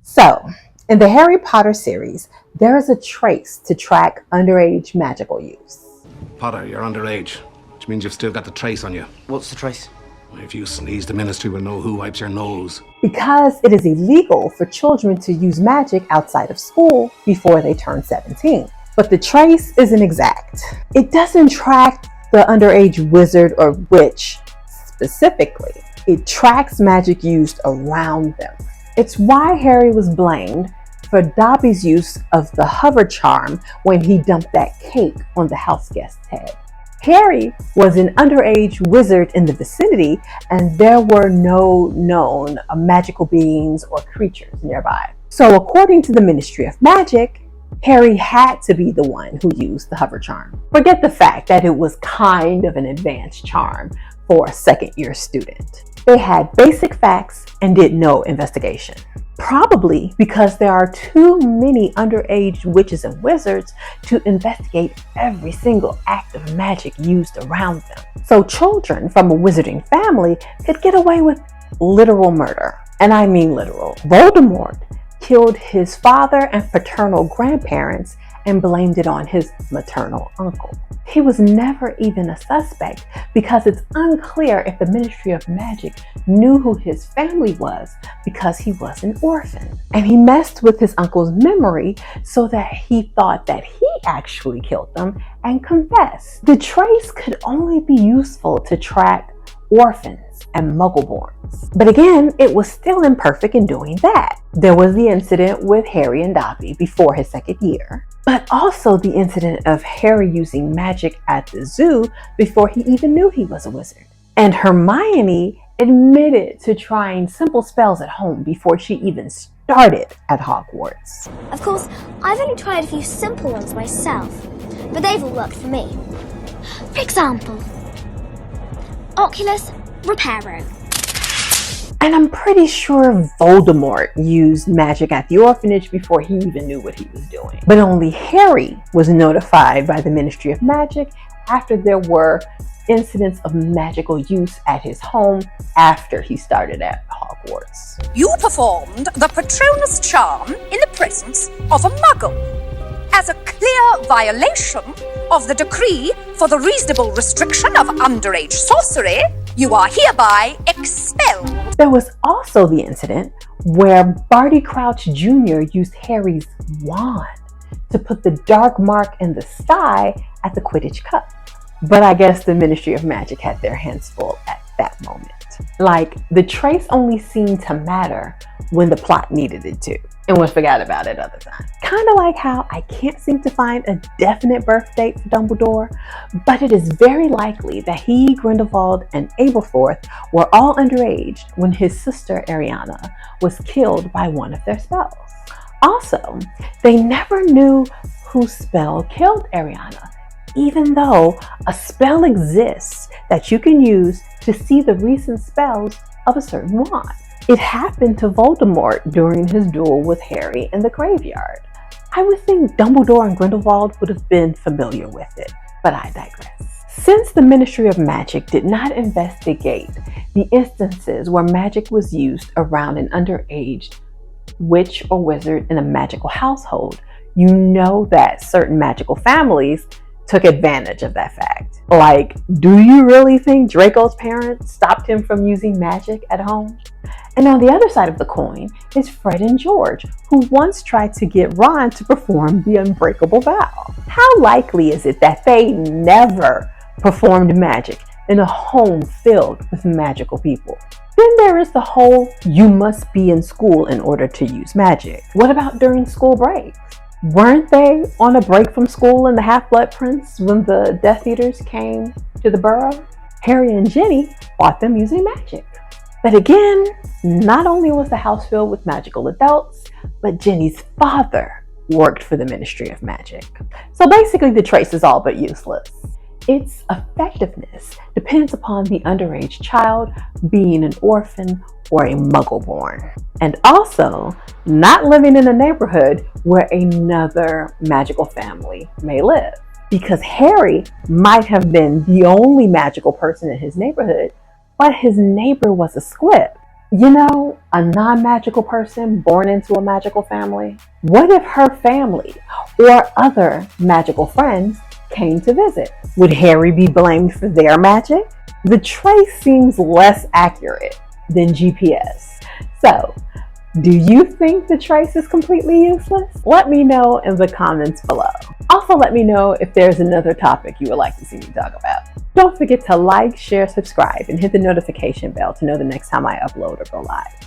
So, in the Harry Potter series, there is a trace to track underage magical use. Potter, you're underage, which means you've still got the trace on you. What's the trace? If you sneeze, the ministry will know who wipes your nose. Because it is illegal for children to use magic outside of school before they turn 17. But the trace isn't exact. It doesn't track the underage wizard or witch specifically. It tracks magic used around them. It's why Harry was blamed for Dobby's use of the hover charm when he dumped that cake on the house guest's head. Harry was an underage wizard in the vicinity, and there were no known magical beings or creatures nearby. So according to the Ministry of Magic, Harry had to be the one who used the hover charm. Forget the fact that it was kind of an advanced charm for a second-year student. They had basic facts and did no investigation. Probably because there are too many underage witches and wizards to investigate every single act of magic used around them. So children from a wizarding family could get away with literal murder. And I mean literal. Voldemort killed his father and paternal grandparents and blamed it on his maternal uncle. He was never even a suspect because it's unclear if the Ministry of Magic knew who his family was because he was an orphan. And he messed with his uncle's memory so that he thought that he actually killed them and confessed. The trace could only be useful to track orphans and muggleborns. But again, it was still imperfect in doing that. There was the incident with Harry and Dobby before his second year, but also the incident of Harry using magic at the zoo before he even knew he was a wizard. And Hermione admitted to trying simple spells at home before she even started at Hogwarts. Of course, I've only tried a few simple ones myself, but they've all worked for me. For example, Oculus Reparo. And I'm pretty sure Voldemort used magic at the orphanage before he even knew what he was doing. But only Harry was notified by the Ministry of Magic after there were incidents of magical use at his home after he started at Hogwarts. You performed the Patronus charm in the presence of a muggle. As a clear violation of the decree for the reasonable restriction of underage sorcery, you are hereby expelled. There was also the incident where Barty Crouch Jr. used Harry's wand to put the dark mark in the sky at the Quidditch Cup. But I guess the Ministry of Magic had their hands full at that moment. Like, the trace only seemed to matter when the plot needed it to, and was forgot about it other times. Kind of like how I can't seem to find a definite birth date for Dumbledore, but it is very likely that he, Grindelwald, and Aberforth were all underage when his sister Ariana was killed by one of their spells. Also, they never knew whose spell killed Ariana, even though a spell exists that you can use to see the recent spells of a certain wand. It happened to Voldemort during his duel with Harry in the graveyard. I would think Dumbledore and Grindelwald would have been familiar with it, but I digress. Since the Ministry of Magic did not investigate the instances where magic was used around an underage witch or wizard in a magical household, you know that certain magical families took advantage of that fact. Like, do you really think Draco's parents stopped him from using magic at home? And on the other side of the coin is Fred and George, who once tried to get Ron to perform the unbreakable vow. How likely is it that they never performed magic in a home filled with magical people? Then there is the whole you must be in school in order to use magic. What about during school breaks? Weren't they on a break from school in the Half-Blood Prince when the Death Eaters came to the Burrow? Harry and Ginny fought them using magic. But again, not only was the house filled with magical adults, but Ginny's father worked for the Ministry of Magic. So basically the trace is all but useless. Its effectiveness depends upon the underage child being an orphan or a muggle-born, and also not living in a neighborhood where another magical family may live. Because Harry might have been the only magical person in his neighborhood, but his neighbor was a squib. You know, a non-magical person born into a magical family? What if her family or other magical friends came to visit? Would Harry be blamed for their magic? The trace seems less accurate than GPS. So, do you think the trace is completely useless? Let me know in the comments below. Also, let me know if there's another topic you would like to see me talk about. Don't forget to like, share, subscribe, and hit the notification bell to know the next time I upload or go live.